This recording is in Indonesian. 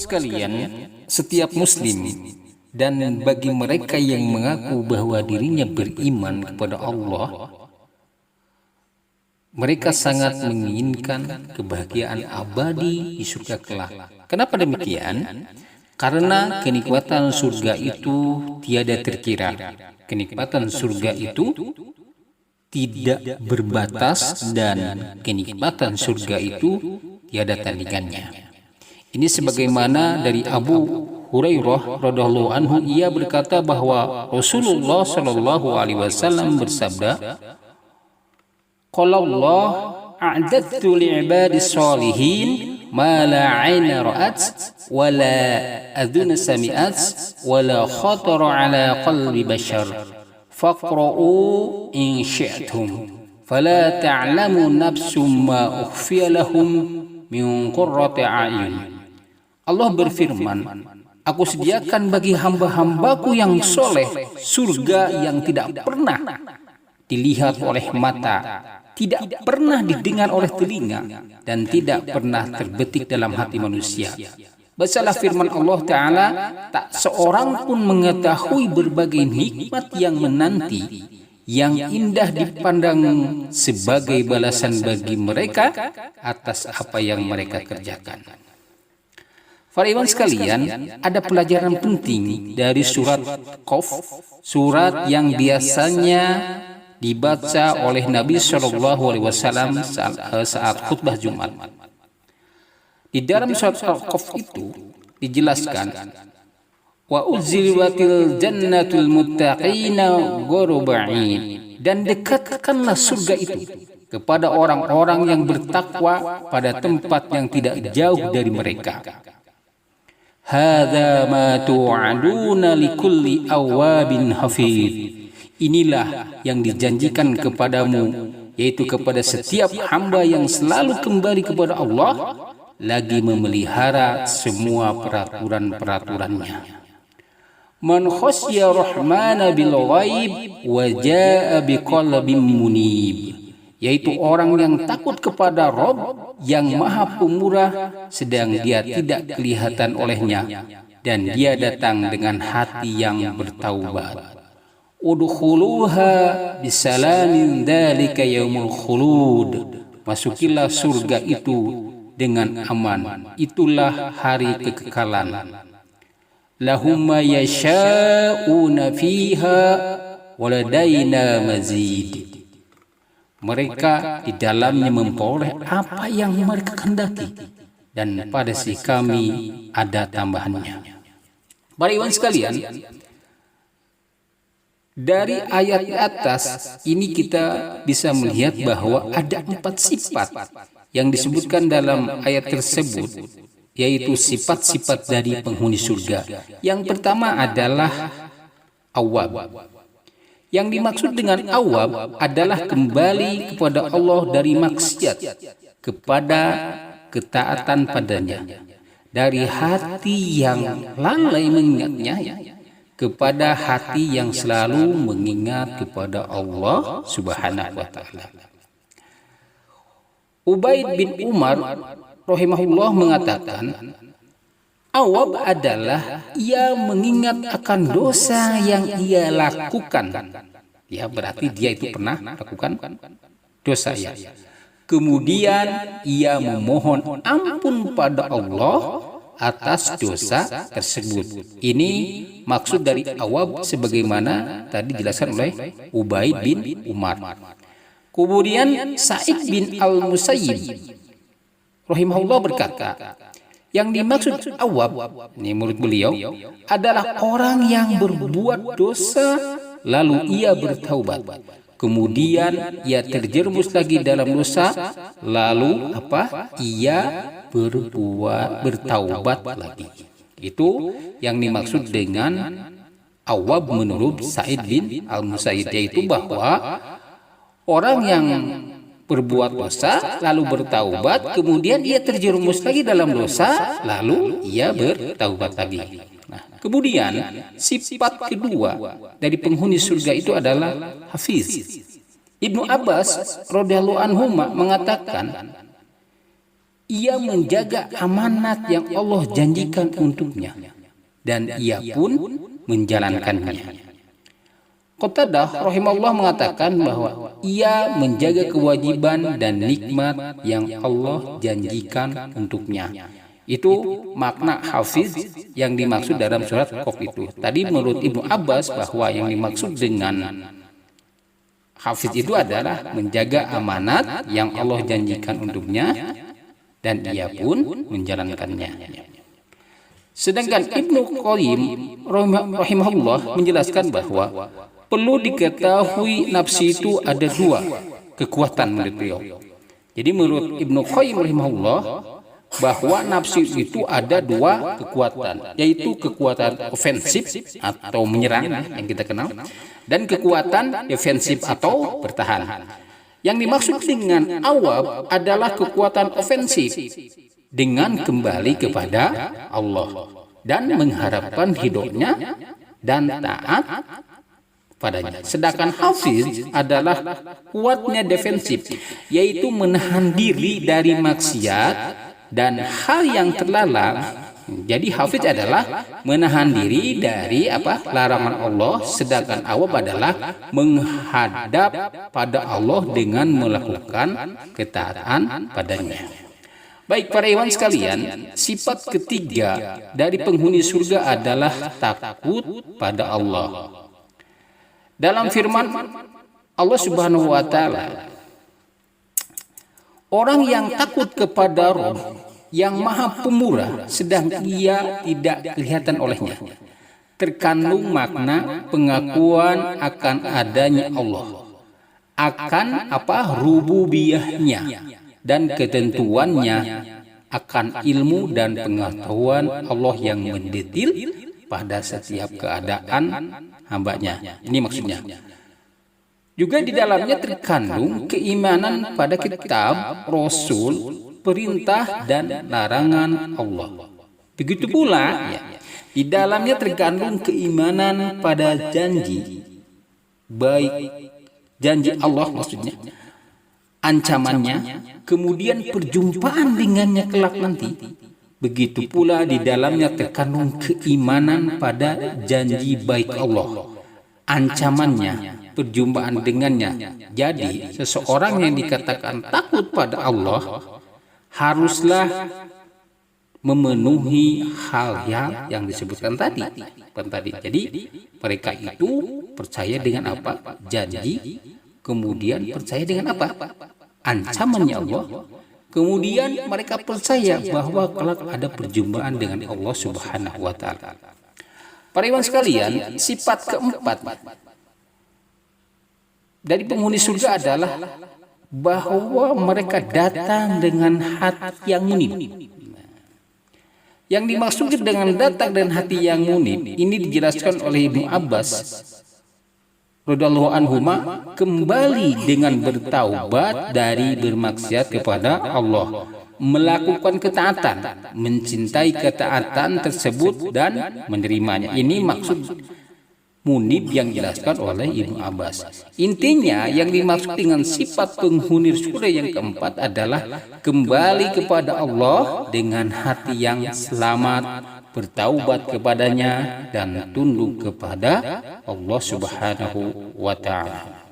sekalian, setiap muslim dan bagi mereka yang mengaku bahwa dirinya beriman kepada Allah, mereka sangat menginginkan kebahagiaan abadi di surga kelak. Kenapa demikian? Karena kenikmatan surga itu tiada terkira. Kenikmatan surga itu tidak berbatas dan kenikmatan surga itu tiada tandingannya. Ini sebagaimana dari Abu Hurairah radhiyallahu anhu, ia berkata bahwa Rasulullah shallallahu alaihi wasallam bersabda, "Qala Allah a'dadtu li'ibadis shalihin ma la 'aina ra'at wa la adhun sami'at wa la khatara 'ala qalbi bashar faqra'u in syi'tum fala ta'lamu nafsum ma ukhfiya lahum min qurrati a'yun." Allah berfirman, "Aku sediakan bagi hamba-hambaku yang soleh surga yang tidak pernah dilihat oleh mata, tidak pernah didengar oleh telinga, dan tidak pernah terbetik dalam hati manusia." Bacalah firman Allah Ta'ala, "Tak seorang pun mengetahui berbagai nikmat yang menanti, yang indah dipandang sebagai balasan bagi mereka atas apa yang mereka kerjakan." Para iman sekalian, ada pelajaran penting dari surat Qaf, surat yang biasanya dibaca oleh Nabi Shallallahu Alaihi Wasallam saat khutbah Jumat. Di dalam surat Al-Qaf itu dijelaskan, "Wa uzliwatil jannatul muttaqina ghuruba'in," dan dekatkanlah surga itu kepada orang-orang yang bertakwa pada tempat yang tidak jauh dari mereka. Hadza ma tu'aduna likulli awabin hafid. Inilah yang dijanjikan kepadamu, yaitu kepada setiap hamba yang selalu kembali kepada Allah, lagi memelihara semua peraturan-peraturannya. Man khasya rahmana bil ghaib wa jaa biqalbin munib, yaitu orang yang takut kepada Rabb yang maha pemurah sedang dia tidak kelihatan olehnya, dan dia datang dengan hati yang bertaubat. Udkhuluha bisalamin dzalika yaumul khulud. Masukilah surga itu dengan aman, itulah hari kekekalan. Lahum ma yasha'una fiha waladaina mazid. Mereka di dalamnya memperoleh apa yang mereka kehendaki, dan pada si kami ada tambahannya. Para iman sekalian, dari ayat atas ini kita bisa melihat bahwa ada 4 sifat yang disebutkan dalam ayat tersebut, yaitu sifat-sifat dari penghuni surga. Yang pertama adalah awwab. Yang dimaksud dengan awwab adalah kembali kepada Allah dari maksiat kepada ketaatan padanya, dari hati yang lalai mengingatnya kepada hati yang selalu mengingat kepada Allah Subhanahu wa Ta'ala. Ubaid bin Umar rahimahullah mengatakan, awwab adalah ia mengingat akan dosa yang ia lakukan. Ya, berarti dia itu pernah lakukan dosa ya. Kemudian ia memohon ampun pada Allah atas dosa tersebut. Ini maksud dari awwab sebagaimana tadi dijelaskan oleh Ubaid bin Umar. Kemudian Sa'id bin Al-Musayyib rahimahullah berkata, yang dimaksud awwab, ini menurut beliau, adalah orang yang berbuat dosa lalu ia bertaubat. Kemudian ia terjerumus lagi dalam dosa, lalu ia bertaubat lagi. Itu yang dimaksud dengan awwab menurut Sa'id bin Al-Musayyib, yaitu bahwa orang yang berbuat dosa lalu bertaubat, kemudian ia terjerumus lagi dalam dosa, lalu ia bertaubat lagi. Nah, kemudian sifat kedua dari penghuni surga itu adalah hafiz. Ibnu Abbas radhiyallahu anhu mengatakan, ia menjaga amanat yang Allah janjikan untuknya, dan ia pun menjalankannya. Qatadah rahimahullah mengatakan bahwa ia menjaga kewajiban dan nikmat yang Allah janjikan untuknya. Itu makna hafiz yang dimaksud dalam surat Qaf itu. Tadi menurut Ibnu Abbas bahwa yang dimaksud dengan hafiz itu adalah menjaga amanat yang Allah janjikan untuknya dan ia pun menjalankannya. Sedangkan Ibnu Qayyim rahimahullah menjelaskan bahwa perlu diketahui nafsu itu ada dua kekuatan menurut beliau. Jadi menurut Ibnu Qayyim rahimahullah bahwa nafsu itu ada dua kekuatan, yaitu kekuatan ofensif atau menyerang yang kita kenal, dan kekuatan defensif atau bertahan. Yang dimaksud dengan awab adalah kekuatan ofensif dengan kembali kepada Allah dan mengharapkan ridhonya dan taat padanya. Sedangkan hafiz adalah kuatnya defensif, yaitu menahan diri dari maksiat dan hal yang terlarang. Jadi hafiz adalah menahan diri dari larangan Allah, sedangkan awab adalah menghadap pada Allah dengan melakukan ketaatan padanya. Baik para ikhwan sekalian, sifat ketiga dari penghuni surga adalah takut pada Allah. Dalam firman Allah Subhanahu wa taala, orang yang takut kepada Rabb yang Maha Pemurah sedang ia tidak kelihatan olehnya, terkandung makna pengakuan akan adanya Allah, akan rububiyahnya dan ketentuannya, akan ilmu dan pengetahuan Allah yang mendetail pada setiap keadaan hambanya. Ini maksudnya. Juga di dalamnya terkandung keimanan pada kitab, Rasul, perintah dan larangan Allah. Begitu pula di dalamnya terkandung keimanan pada janji, baik janji Allah maksudnya, ancamannya, kemudian perjumpaan dengannya kelak nanti. Begitu pula di dalamnya terkandung keimanan pada janji baik Allah, ancamannya, perjumpaan dengannya. Jadi seseorang yang dikatakan takut pada Allah haruslah memenuhi hal yang disebutkan tadi. Jadi mereka itu percaya dengan janji, kemudian percaya dengan ancamannya Allah, kemudian mereka percaya bahwa kelak ada perjumpaan dengan Allah Subhanahu wa taala. Para ikhwan sekalian, sifat keempat dari penghuni surga adalah bahwa mereka datang dengan hati yang munib. Yang dimaksud dengan datang dan hati yang munib ini dijelaskan oleh Ibnu Abbas radhiyallahu anhuma, kembali dengan bertaubat dari bermaksiat kepada Allah, melakukan ketaatan, mencintai ketaatan tersebut dan menerimanya. Ini maksud munib yang dijelaskan oleh Ibnu Abbas. Intinya yang dimaksud dengan sifat penghuni surga yang keempat adalah kembali kepada Allah dengan hati yang selamat, bertaubat kepadanya dan tunduk kepada Allah Subhanahu wa taala.